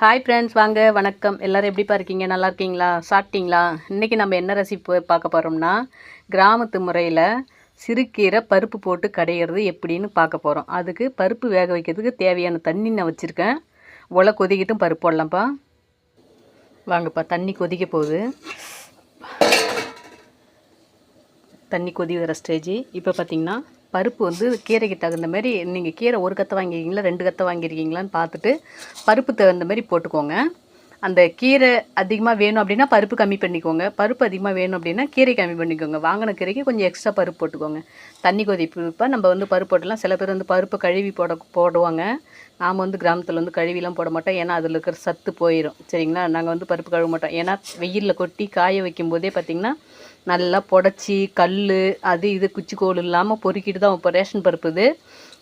Hi friends, வாங்க வணக்கம். எல்லோரும் எப்படிப்பா இருக்கீங்க? நல்லா இருக்கீங்களா? சாப்பிட்டீங்களா? இன்றைக்கி நம்ம என்ன ரெசிபி பார்க்க போகிறோம்னா, கிராமத்து முறையில் சிறுகீரை பருப்பு போட்டு கடையிறது எப்படின்னு பார்க்க போகிறோம். அதுக்கு பருப்பு வேக வைக்கிறதுக்கு தேவையான தண்ணி நான் வச்சுருக்கேன். உலை கொதிக்கிட்டும் பருப்பு போடலாம்ப்பா. வாங்கப்பா, தண்ணி கொதிக்க போகுது. தண்ணி கொதி வர ஸ்டேஜ். இப்போ பார்த்திங்கன்னா பருப்பு வந்து கீரைக்கு தகுந்த மாதிரி, நீங்கள் கீரை ஒரு கத்தை வாங்கியிருக்கீங்களா 2 கத்தை வாங்கியிருக்கீங்களான்னு பார்த்துட்டு பருப்பு தகுந்த மாதிரி போட்டுக்கோங்க. அந்த கீரை அதிகமாக வேணும் அப்படின்னா பருப்பு கம்மி பண்ணிக்கோங்க. பருப்பு அதிகமாக வேணும் அப்படின்னா கீரை கம்மி பண்ணிக்கோங்க. வாங்கின கீரைக்கு கொஞ்சம் எக்ஸ்ட்ரா பருப்பு போட்டுக்கோங்க. தண்ணி கொதிப்பு நம்ம வந்து பருப்பு போட்டலாம். சில பேர் வந்து பருப்பு கழுவி போடுவாங்க. நாம் வந்து கிராமத்தில் வந்து கழுவிலாம் போட மாட்டோம். ஏன்னா அதில் இருக்கிற சத்து போயிடும். சரிங்களா? நாங்கள் வந்து பருப்பு கழுவ மாட்டோம். ஏன்னா வெயிலில் கொட்டி காய வைக்கும் போதே பார்த்திங்கன்னா நல்லா புடச்சி கல் அது இது குச்சிக்கோள் இல்லாமல் பொறுக்கிட்டு தான் வைப்போம். ரேஷன் பருப்பு இது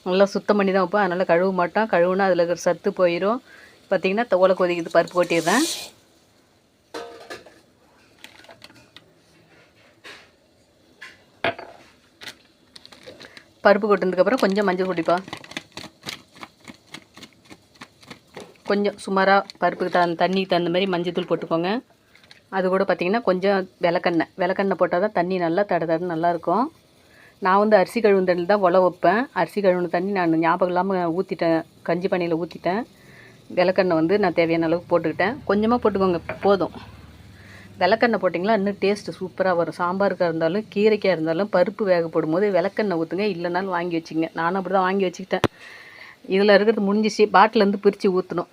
நல்லா சுத்தம் பண்ணி தான் வைப்போம். அதனால் கழுவ மாட்டோம். கழுவுனா அதில் இருக்கிற சத்து போயிடும். பார்த்திங்கன்னா தோலை கொதிக்குது, பருப்பு கொட்டிடுறேன். பருப்பு கொட்டினதுக்கப்புறம் கொஞ்சம் மஞ்சள் பொடிப்பா, கொஞ்சம் சுமாராக பருப்புக்கு தண்ணிக்கு தகுந்த மாதிரி மஞ்சள் தூள் போட்டுக்கோங்க. அது கூட பார்த்திங்கன்னா கொஞ்சம் விளக்கெண்ணெய் போட்டால் தான் தண்ணி நல்லா தடன்னு நல்லாயிருக்கும். நான் வந்து அரிசி கழுவுன தண்ணியில் தான் உல வைப்பேன். அரிசி கழுவுன தண்ணி நான் ஞாபகம் இல்லாமல் ஊற்றிட்டேன், கஞ்சி பானையில் ஊற்றிட்டேன். விளக்கெண்ணெய் வந்து நான் தேவையான அளவுக்கு போட்டுக்கிட்டேன். கொஞ்சமாக போட்டுக்கோங்க, போதும். விளக்கெண்ணெய் போட்டிங்களா இன்னும் டேஸ்ட்டு சூப்பராக வரும். சாம்பாருக்காக இருந்தாலும் கீரைக்காக இருந்தாலும் பருப்பு வேக போடும்போது விளக்கெண்ணெய் ஊற்றுங்க. இல்லைனாலும் வாங்கி வச்சுங்க. நானும் அப்படி தான் வாங்கி வச்சுக்கிட்டேன். இதில் இருக்கிறது முடிஞ்சிச்சு. பாட்டிலேருந்து பிரித்து ஊற்றணும்.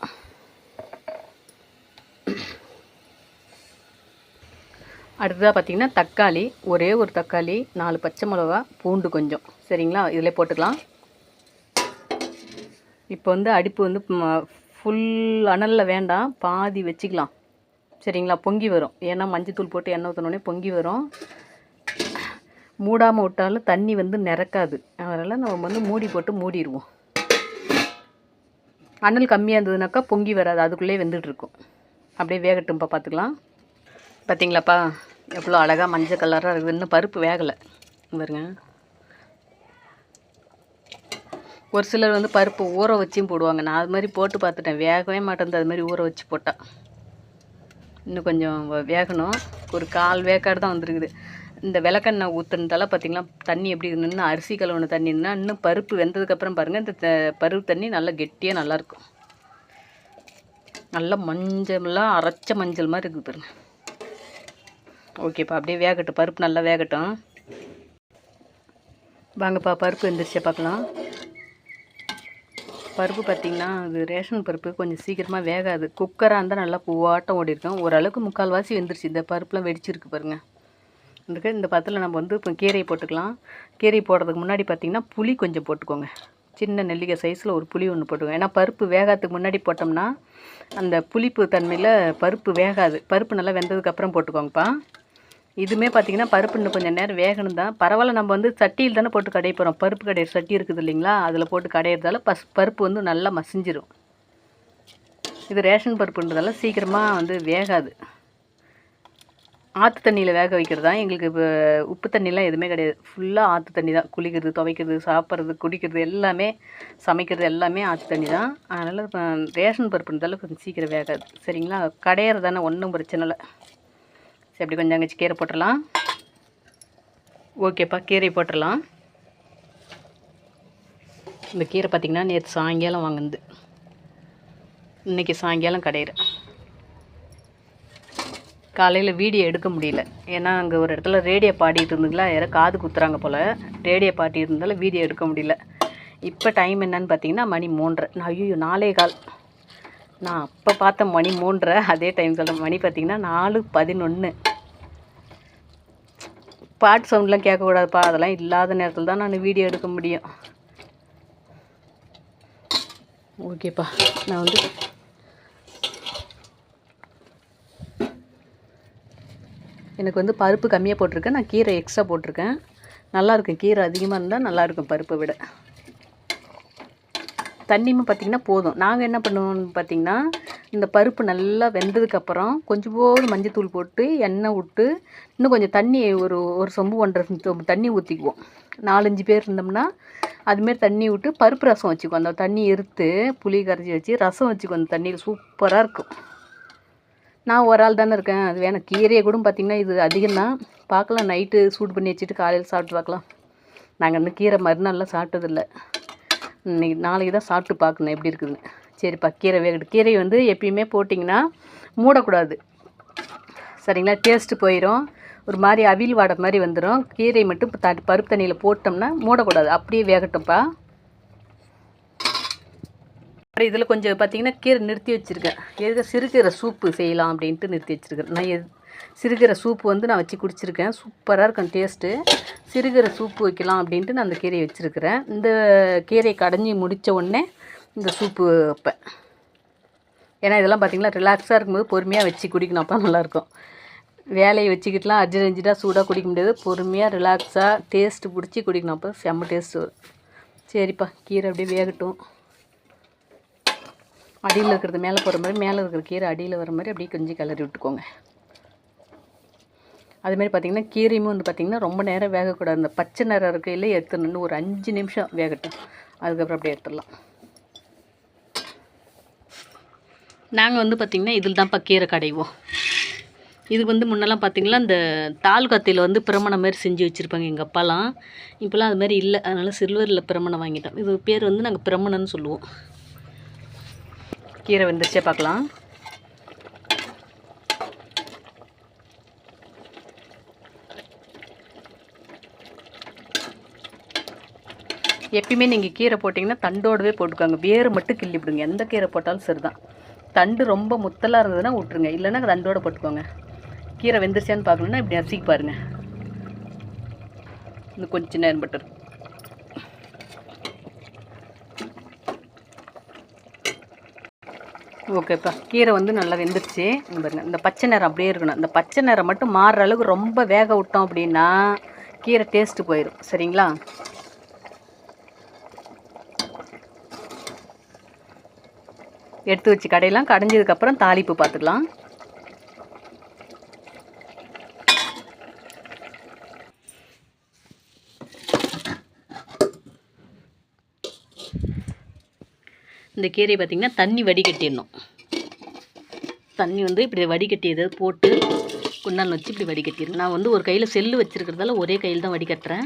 அடுத்ததாக பார்த்திங்கன்னா தக்காளி, ஒரே ஒரு தக்காளி, 4 பச்சை மிளகா, பூண்டு கொஞ்சம். சரிங்களா? இதில் போட்டுக்கலாம். இப்போ வந்து அடுப்பு வந்து ஃபுல் அனலில் வேண்டாம், பாதி வச்சுக்கலாம். சரிங்களா? பொங்கி வரும். ஏன்னா மஞ்சத்தூள் போட்டு எண்ணெய் ஊற்றினோடனே பொங்கி வரும். மூடாமல் விட்டாலும் தண்ணி வந்து நிறக்காது. அதனால் நம்ம வந்து மூடி போட்டு மூடிடுவோம். அனல் கம்மியாக இருந்ததுனாக்கா பொங்கி வராது, அதுக்குள்ளே வெந்துட்டுருக்கும். அப்படியே வேகட்டும்ப்பா, பார்த்துக்கலாம். பார்த்திங்களாப்பா எவ்வளோ அழகாக மஞ்சள் கலராக இருக்குது. இன்னும் பருப்பு வேகலை பாருங்க. ஒரு சிலர் வந்து பருப்பு ஊற வச்சும் போடுவாங்க. நான் அது மாதிரி போட்டு பார்த்துட்டேன், வேகவே மாட்டேங்குது. அது மாதிரி ஊற வச்சு போட்டால் இன்னும் கொஞ்சம் வேகணும். ஒரு 1/4 வேக்காடு தான் வந்துருக்குது. இந்த விளக்கெண்ணெய் ஊற்றுனதால பார்த்திங்களா தண்ணி எப்படி நின்று அரிசி கழுவுன தண்ணின்னா இன்னும் பருப்பு வெந்ததுக்கப்புறம் பாருங்கள் இந்த பருப்பு தண்ணி நல்லா கெட்டியாக நல்லாயிருக்கும். நல்லா மஞ்சள்லாம் அரைச்ச மஞ்சள் மாதிரி இருக்குது பாருங்கள். ஓகேப்பா, அப்படியே வேகட்டும். பருப்பு நல்லா வேகட்டும். வாங்கப்பா, பருப்பு வெந்துருச்சா பார்க்கலாம். பருப்பு பார்த்திங்கன்னா அது ரேஷன் பருப்பு கொஞ்சம் சீக்கிரமாக வேகாது. குக்கராக இருந்தால் நல்லா பூவாட்டம் ஓடிருக்கும். ஓரளவுக்கு 3/4 வெந்துருச்சு. இந்த பருப்புலாம் வெடிச்சிருக்கு பாருங்கள். இந்த பத்தில் நம்ம வந்து இப்போ கீரையை போட்டுக்கலாம். கீரை போடுறதுக்கு முன்னாடி பார்த்திங்கன்னா புளி கொஞ்சம் போட்டுக்கோங்க. சின்ன நெல்லிக்காய் சைஸில் ஒரு புளி ஒன்று போட்டுக்கோங்க. ஏன்னா பருப்பு வேகாததுக்கு முன்னாடி போட்டோம்னா அந்த புளிப்பு தன்மையில் பருப்பு வேகாது. பருப்பு நல்லா வெந்ததுக்கப்புறம் போட்டுக்கோங்கப்பா. இதுவுமே பார்த்திங்கன்னா பருப்பு இன்னும் கொஞ்சம் நேரம் வேகணும் தான். பரவாயில்ல, நம்ம வந்து சட்டியில் தானே போட்டு கடைய போகிறோம். பருப்பு கடையிற சட்டி இருக்குது இல்லைங்களா? அதில் போட்டு கடையிறதால பருப்பு வந்து நல்லா மசிஞ்சிரும். இது ரேஷன் பருப்புன்றதால சீக்கிரமாக வந்து வேகாது. ஆற்று தண்ணியில் வேக வைக்கிறது தான் எங்களுக்கு. இப்போ உப்பு தண்ணிலாம் எதுவுமே கிடையாது. ஃபுல்லாக ஆற்று தண்ணி தான். குளிக்கிறது, துவைக்கிறது, சாப்பிட்றது, குடிக்கிறது எல்லாமே, சமைக்கிறது எல்லாமே ஆற்று தண்ணி தான். அதனால் ரேஷன் பருப்புன்றதால கொஞ்சம் சீக்கிரம் வேகாது. சரிங்களா? கடையிறது தானே, ஒன்றும் பிரச்சனை இல்லை. சரி, அப்படி கொஞ்சம் அங்கேச்சு கீரை போட்டுடலாம். ஓகேப்பா, கீரை போட்டுடலாம். இந்த கீரை பார்த்திங்கன்னா நேற்று சாயங்காலம் வாங்குது. இன்றைக்கி சாயங்காலம் கடையிறேன். காலையில் வீடியோ எடுக்க முடியல. ஏன்னா அங்கே ஒரு இடத்துல ரேடியோ பாடிட்டு இருந்துங்களா, யாரோ காது குத்துறாங்க போல். ரேடியோ பாட்டி இருந்தாலும் வீடியோ எடுக்க முடியல. இப்போ டைம் என்னன்னு பார்த்தீங்கன்னா மணி 3:30. நான் ஐயோ 4:15. நான் அப்போ பார்த்த மணி 3:30. அதே டைம் சொல்ல மணி பார்த்திங்கன்னா 4:11. பாட்டு சவுண்ட்லாம் கேட்கக்கூடாதுப்பா. அதெல்லாம் இல்லாத நேரத்தில் தான் நான் வீடியோ எடுக்க முடியும். ஓகேப்பா, நான் வந்து எனக்கு வந்து பருப்பு கம்மியாக போட்டிருக்கேன். நான் கீரை எக்ஸ்ட்ரா போட்டிருக்கேன். நல்லாயிருக்கும். கீரை அதிகமாக இருந்தால் நல்லாயிருக்கும் பருப்பை விட. தண்ணியுமே பார்த்திங்கன்னா போதும். நாங்கள் என்ன பண்ணுவோம்னு பார்த்திங்கன்னா இந்த பருப்பு நல்லா வெந்ததுக்கப்புறம் கொஞ்சம் மஞ்சத்தூள் போட்டு எண்ணெய் விட்டு இன்னும் கொஞ்சம் தண்ணி ஒரு சொம்பு 1.5 சொம்பு தண்ணி ஊற்றிக்குவோம். 4-5 பேர் இருந்தோம்னா அதுமாரி தண்ணி விட்டு பருப்பு ரசம் வச்சுக்குவோம். அந்த தண்ணி எடுத்து புளி கரைச்சி வச்சு ரசம் வச்சுக்குவோம். அந்த தண்ணியில் சூப்பராக இருக்கும். நான் ஒரு ஆள் தானே இருக்கேன், அது வேணாம். கீரையை கூட பார்த்திங்கன்னா இது அதிகம்தான். பார்க்கலாம், நைட்டு சூடு பண்ணி வச்சுட்டு காலையில் சாப்பிட்டு பார்க்கலாம். நாங்கள் இந்த கீரை மறுநாள்லாம் சாப்பிட்டதில்ல. நாளைக்கு தான் சாப்பிட்டு பார்க்கணும் எப்படி இருக்குதுன்னு. சரிப்பா, கீரை வேகட்டும். கீரை வந்து எப்பயுமே போட்டிங்கன்னா மூடக்கூடாது, சரிங்களா? டேஸ்ட்டு போயிடும். ஒரு மாதிரி அவில் வாடை மாதிரி வந்துடும். கீரை மட்டும் பருப்பு தண்ணியில் போட்டோம்னா மூடக்கூடாது, அப்படியே வேகட்டும்ப்பா. அப்புறம் இதில் கொஞ்சம் பார்த்திங்கன்னா கீரை நிறுத்தி வச்சுருக்கேன். எதுக்கு சிறுகீரை சூப்பு செய்யலாம் அப்படின்ட்டு நிறுத்தி வச்சுருக்கேன். நான் சிறுகீரை சூப்பு வந்து நான் வச்சு குடிச்சிருக்கேன். சூப்பராக இருக்கும் டேஸ்ட்டு. சிறுகீரை சூப்பு வைக்கலாம் அப்படின்ட்டு நான் அந்த கீரையை வச்சுருக்கிறேன். இந்த கீரையை கடைஞ்சி முடித்த உடனே இந்த சூப்பு வைப்பேன். ஏன்னா இதெல்லாம் பார்த்திங்கன்னா ரிலாக்ஸாக இருக்கும்போது பொறுமையாக வச்சு குடிக்கணும், அப்போ நல்லாயிருக்கும். வேலையை வச்சுக்கிட்டுலாம் அர்ஜென்ட்டாக சூடாக குடிக்க முடியாது. பொறுமையாக ரிலாக்ஸாக டேஸ்ட்டு பிடிச்சி குடிக்கணும், அப்போ செம்ம டேஸ்ட்டு வரும். சரிப்பா, கீரை அப்படியே வேகட்டும். அடியில் இருக்கிறது மேலே போகிற மாதிரி, மேலே இருக்கிற கீரை அடியில் வர மாதிரி அப்படியே கொஞ்சம் கிளறி விட்டுக்கோங்க. அதுமாதிரி பார்த்திங்கன்னா கீரையும் வந்து பார்த்திங்கன்னா ரொம்ப நேரம் வேகக்கூடாது. அந்த பச்சை நேரம் இருக்கையில் எடுத்துடணுன்னு ஒரு 5 நிமிஷம் வேகட்டும். அதுக்கப்புறம் அப்படியே எடுத்துடலாம். நாங்கள் வந்து பார்த்திங்கன்னா இதில் தான்ப்பா கீரை கடைவோம். இதுக்கு வந்து முன்னெல்லாம் பார்த்திங்கன்னா இந்த தால் கத்தையில் வந்து பிரமணம் மாதிரி செஞ்சு வச்சுருப்பாங்க எங்கள் அப்பாலாம். இப்போலாம் அது மாதிரி இல்லை, அதனால் சில்வரில் பிரமணம் வாங்கிட்டோம். இது பேர் வந்து நாங்கள் பிரமணம்னு சொல்லுவோம். கீரை வெந்துருச்சே பார்க்கலாம். எப்பயுமே நீங்கள் கீரை போட்டிங்கன்னா தண்டோடவே போட்டுக்கோங்க. வேறு மட்டும் கிள்ளி விடுங்க. எந்த கீரை போட்டாலும் சரி தான். தண்டு ரொம்ப முத்தலாக இருந்ததுன்னா விட்ருங்க, இல்லைன்னா தண்டோடு போட்டுக்கோங்க. கீரை வெந்துருச்சான்னு பார்க்கணுன்னா இப்படி அரிசிக்கு பாருங்கள். இன்னும் கொஞ்சம் நேரம் பட்டு ஓகேப்பா. கீரை வந்து நல்லா வெந்துருச்சு பாருங்க. இந்த பச்சை நேரம் அப்படியே இருக்கணும். இந்த பச்சை நேரம் மட்டும் மாறுற அளவுக்கு ரொம்ப வேக விட்டோம் அப்படின்னா கீரை டேஸ்ட்டு போயிடும், சரிங்களா? எடுத்து வச்சு கடையெல்லாம் கடைஞ்சதுக்கப்புறம் தாளிப்பு பார்த்துக்கலாம். இந்த கீரையை பார்த்திங்கன்னா தண்ணி வடிகட்டிடணும். தண்ணி வந்து இப்படி வடிகட்டி எதாவது போட்டு குண்டான் வச்சு இப்படி வடிகட்டிடணும். நான் வந்து ஒரு கையில் செல்லு வச்சுருக்கிறதால ஒரே கையில் தான் வடிகட்டுறேன்.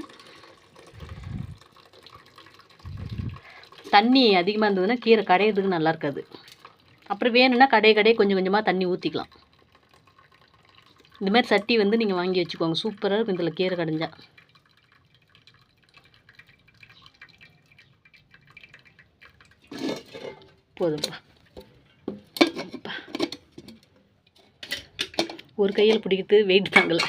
தண்ணி அதிகமாக இருந்ததுன்னா கீரை கடையிறதுக்கு நல்லா இருக்காது. அப்புறம் வேணும்னா கடையை கொஞ்சம் கொஞ்சமாக தண்ணி ஊற்றிக்கலாம். இந்தமாதிரி சட்டி வந்து நீங்கள் வாங்கி வச்சுக்கோங்க, சூப்பராக இருக்கும் இதில் கீரை கடைஞ்சா. போதும்ப்பா. ஒரு கையில் பிடிக்கிறது வெயிட் தாங்கலை.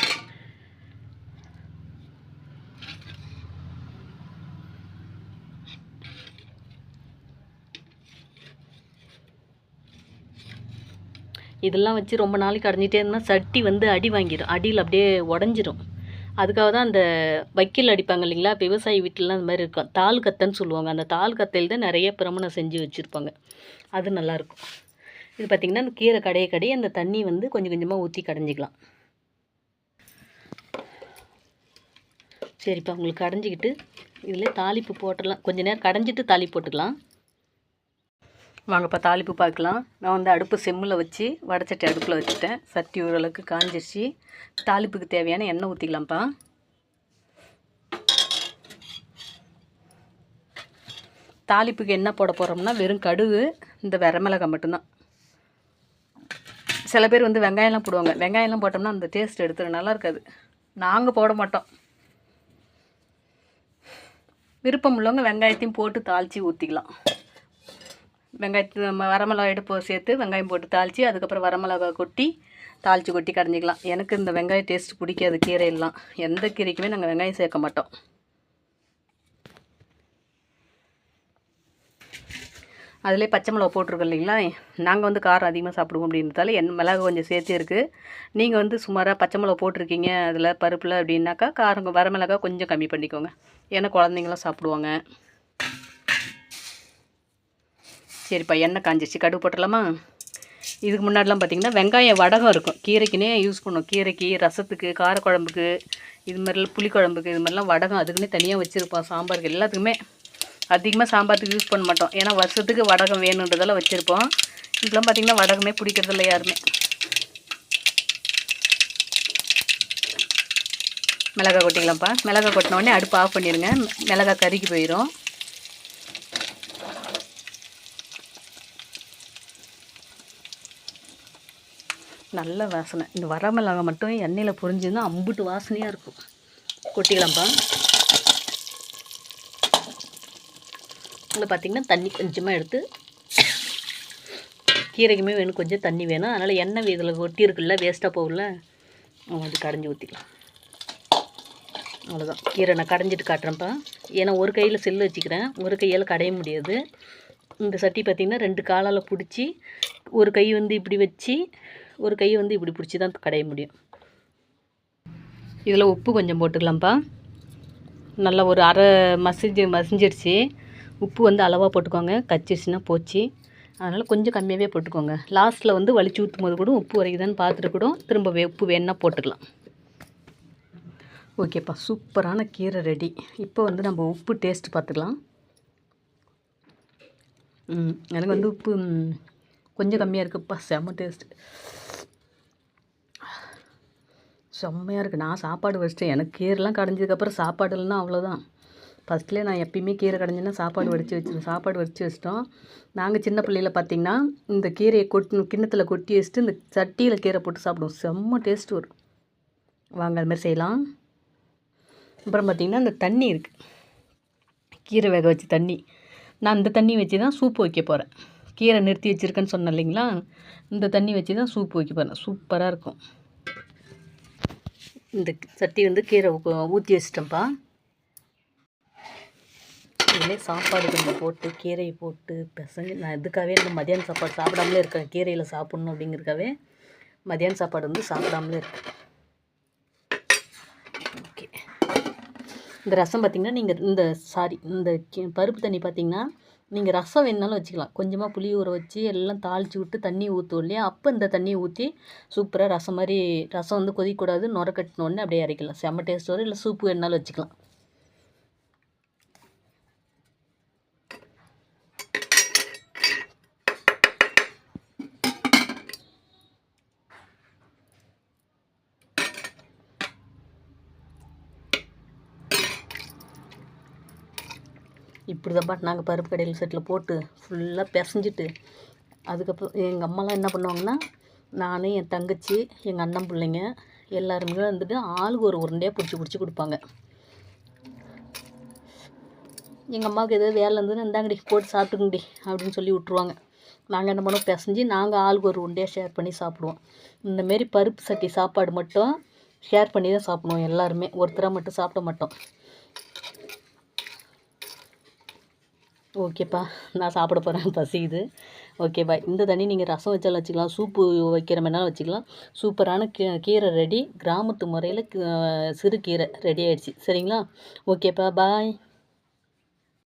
இதெல்லாம் வச்சு ரொம்ப நாளைக்கு கடைஞ்சிட்டே இருந்தால் சட்டி வந்து அடி வாங்கிடும், அடியில் அப்படியே உடஞ்சிரும். அதுக்காக தான் அந்த வைக்கல் அடிப்பாங்க இல்லைங்களா, விவசாயி வீட்டிலலாம் அந்த மாதிரி இருக்கும். தால் கத்தைன்னு சொல்லுவாங்க. அந்த தால் கத்தையில் தான் நிறைய பிரமணம் செஞ்சு வச்சுருப்பாங்க. அது நல்லாயிருக்கும். இது பார்த்திங்கன்னா அந்த கீரை கடைய அந்த தண்ணி வந்து கொஞ்சம் கொஞ்சமாக ஊற்றி கடைஞ்சிக்கலாம். சரிப்பா, உங்களுக்கு கடைஞ்சிக்கிட்டு இதில் தாளிப்பு போட்டுடலாம். கொஞ்சம் நேரம் கடைஞ்சிட்டு தாளிப்பு போட்டுக்கலாம். வாங்கப்பா தாளிப்பு பார்க்கலாம். நான் வந்து அடுப்பு செம்மில் வச்சு வடைச்சட்டி அடுப்பில் வச்சுட்டேன். சட்டி ஓரளவுக்கு காஞ்சிருச்சு. தாளிப்புக்கு தேவையான எண்ணெய் ஊற்றிக்கலாம்ப்பா. தாளிப்புக்கு என்ன போட போகிறோம்னா வெறும் கடுகு, இந்த வரமிளகாய் மட்டும்தான். சில பேர் வந்து வெங்காயம்லாம் போடுவாங்க. வெங்காயம்லாம் போட்டோம்னா அந்த டேஸ்ட் எடுத்துரும், நல்லா இருக்காது. நாங்கள் போட மாட்டோம். விருப்பம் உள்ளவங்க வெங்காயத்தையும் போட்டு தாளித்து ஊற்றிக்கலாம். வெங்காயத்து நம்ம வரமிளகா எடுப்பு சேர்த்து வெங்காயம் போட்டு தாளித்து அதுக்கப்புறம் வரமிளகா கொட்டி தாளித்து கொட்டி கடைஞ்சிக்கலாம். எனக்கு இந்த வெங்காயம் டேஸ்ட் பிடிக்காது கீரையெல்லாம். எந்த கீரைக்குமே நாங்கள் வெங்காயம் சேர்க்க மாட்டோம். அதிலே பச்சை மிளகா போட்டிருக்கோம் இல்லைங்களா, நாங்கள் வந்து காரம் அதிகமாக சாப்பிடுவோம் அப்படின்றதால மிளகா கொஞ்சம் சேர்த்து இருக்குது. நீங்கள் வந்து சுமாராக பச்சை மிளகா போட்டிருக்கீங்க அதில் பருப்பில் அப்படின்னாக்கா காரம் வரமிளகா கொஞ்சம் கம்மி பண்ணிக்கோங்க. ஏன்னா குழந்தைங்களாம் சாப்பிடுவாங்க. சரிப்பா, எண்ணெய் காஞ்சிச்சு, கடுகு போட்டுடலாமா? இதுக்கு முன்னாடிலாம் பார்த்திங்கன்னா வெங்காயம் வடகம் இருக்கும், கீரைக்குன்னே யூஸ் பண்ணுவோம். கீரைக்கு, ரசத்துக்கு, காரக்குழம்புக்கு, இது மாதிரிலாம் புளிக்குழம்புக்கு இது மாதிரிலாம் வடகம் அதுக்குன்னே தனியாக வச்சுருப்போம். சாம்பாருக்கு எல்லாத்துக்குமே அதிகமாக சாம்பாருக்கு யூஸ் பண்ண மாட்டோம், ஏன்னா வருஷத்துக்கு வடகம் வேணுன்றதெல்லாம் வச்சுருப்போம். இப்போலாம் பார்த்திங்கன்னா வடகமே பிடிக்கிறதில்ல யாருமே. மிளகாய் கொட்டிக்கலாம்ப்பா. மிளகாய் கொட்டினோடனே அடுப்பு ஆஃப் பண்ணிடுங்க, மிளகாய் கருகி போயிடும். நல்ல வாசனை. இந்த வரமிளகாய் மட்டும் எண்ணெயில் பொரிஞ்சுன்னா அம்புட்டு வாசனையாக இருக்கும். கொட்டிக்கலாம்ப்பா. இதில் பார்த்திங்கன்னா தண்ணி கொஞ்சமாக எடுத்து, கீரைக்குமே வேணும் கொஞ்சம் தண்ணி வேணும், அதனால் எண்ணெய் இதில் கொட்டி இருக்குல்ல, வேஸ்ட்டாக போகல, அது கடைஞ்சி ஊற்றிக்கலாம். அவ்வளோதான். கீரை நான் கடைஞ்சிட்டு காட்டுறேன்ப்பா, ஏன்னா ஒரு கையில் செல்லு வச்சுக்கிறேன், ஒரு கையால் கடைய முடியாது. இந்த சட்டி பார்த்திங்கன்னா 2 காலால் பிடிச்சி, ஒரு கை வந்து இப்படி வச்சு, ஒரு கை வந்து இப்படி பிடிச்சி தான் கடைய முடியும். இதில் உப்பு கொஞ்சம் போட்டுக்கலாம்ப்பா. நல்லா ஒரு அரை மசிஞ்சிருச்சு. உப்பு வந்து அளவாக போட்டுக்கோங்க, கச்சிருச்சுன்னா போச்சு. அதனால் கொஞ்சம் கம்மியாகவே போட்டுக்கோங்க. லாஸ்ட்டில் வந்து வலிச்சு ஊற்றும் போது கூட உப்பு வரைக்குதான்னு பார்த்துட்டு கூட திரும்ப உப்பு வேணுன்னா போட்டுக்கலாம். ஓகேப்பா, சூப்பரான கீரை ரெடி. இப்போ வந்து நம்ம உப்பு டேஸ்ட் பார்த்துக்கலாம். எனக்கு வந்து உப்பு கொஞ்சம் கம்மியாக இருக்குப்பா. செம்ம டேஸ்ட்டு, செம்மையாக இருக்குது. நான் சாப்பாடு வச்சிட்டேன். எனக்கு கீரைலாம் கடைஞ்சதுக்கப்புறம் சாப்பாடு இல்லைன்னா அவ்வளோதான். ஃபஸ்ட்லேயே நான் எப்பயுமே கீரை கடைஞ்சின்னா சாப்பாடு வடித்து வச்சிட்டோம். நாங்கள் சின்ன பிள்ளையில் பார்த்திங்கன்னா இந்த கீரையை கிண்ணத்தில் கொட்டி வச்சுட்டு இந்த சட்டியில் கீரை போட்டு சாப்பிடுவோம். செம்ம டேஸ்ட்டு வரும். வாங்க அது மாதிரி செய்யலாம். அப்புறம் பார்த்திங்கன்னா இந்த தண்ணி இருக்குது, கீரை வேக வச்சு தண்ணி. நான் இந்த தண்ணி வச்சு தான் சூப்பு வைக்க போகிறேன். கீரை நிறுத்தி வச்சுருக்கேன்னு சொன்னேன் இல்லைங்களா, இந்த தண்ணி வச்சு தான் சூப்பு வைக்க போகிறேன். சூப்பராக இருக்கும். இந்த சட்டி வந்து கீரை ஊற்றி வச்சிட்டேன்ப்பா. இதிலே சாப்பாடு கொஞ்சம் போட்டு, கீரையை போட்டு பிசைஞ்சு, நான் இதுக்காகவே இந்த மதியான சாப்பாடு சாப்பிடாமலே இருக்கேன். கீரையில் சாப்பிட்ணும் அப்படிங்கிறதுக்காகவே மதியான சாப்பாடு வந்து சாப்பிடாமலே இருக்கேன். ஓகே, இந்த ரசம் பார்த்திங்கன்னா நீங்கள் இந்த பருப்பு தண்ணி பார்த்திங்கன்னா நீங்கள் ரசம் வேணுனாலும் வச்சுக்கலாம். கொஞ்சமாக புளி ஊற வச்சு எல்லாம் தாளித்து விட்டு தண்ணி ஊற்றுவோம் இல்லையா, அப்போ இந்த தண்ணியை ஊற்றி சூப்பராக ரசம் மாதிரி, ரசம் வந்து கொதிக்கூடாது, நுர கட்டினோடனே அப்படியே இறக்கலாம். செம்ம டேஸ்ட் வரும். இல்லை சூப்பு வேணுனாலும் வச்சுக்கலாம். இப்படி தான் நாங்கள் பருப்பு கடையில் செட்டில் போட்டு ஃபுல்லாக பிசைஞ்சிட்டு, அதுக்கப்புறம் எங்கள் அம்மாலாம் என்ன பண்ணுவாங்கன்னா, நான், என் தங்கச்சி, எங்கள் அண்ணன் பிள்ளைங்க எல்லாருமே வந்துட்டு ஆளுக்கு ஒரு உருண்டையாக பிடிச்சி கொடுப்பாங்க. எங்கள் அம்மாவுக்கு எதாவது வேலை இருந்ததுன்னு இந்தாங்கடி போட்டு சாப்பிட்டுக்குங்கடி அப்படின்னு சொல்லி விட்ருவாங்க. நாங்கள் என்ன பண்ணுவோம், பிசைஞ்சு நாங்கள் ஆளுக்கு ஒரு உருண்டையாக ஷேர் பண்ணி சாப்பிடுவோம். இந்தமாரி பருப்பு சட்டி சாப்பாடு மட்டும் ஷேர் பண்ணி தான் சாப்பிடுவோம் எல்லாருமே, ஒருத்தராக மட்டும் சாப்பிட மாட்டோம். ஓகேப்பா, நான் சாப்பிட போகிறேன், பசிக்குது. Okay bye. இந்த தண்ணி நீங்கள் ரசம் வச்சாலும் வச்சுக்கலாம், சூப்பு வைக்கிற மாதிரினாலும் வச்சுக்கலாம். சூப்பரான கீரை ரெடி. கிராமத்து முறையில் சிறு கீரை ரெடி ஆகிடுச்சு. சரிங்களா? ஓகேப்பா, பாய்.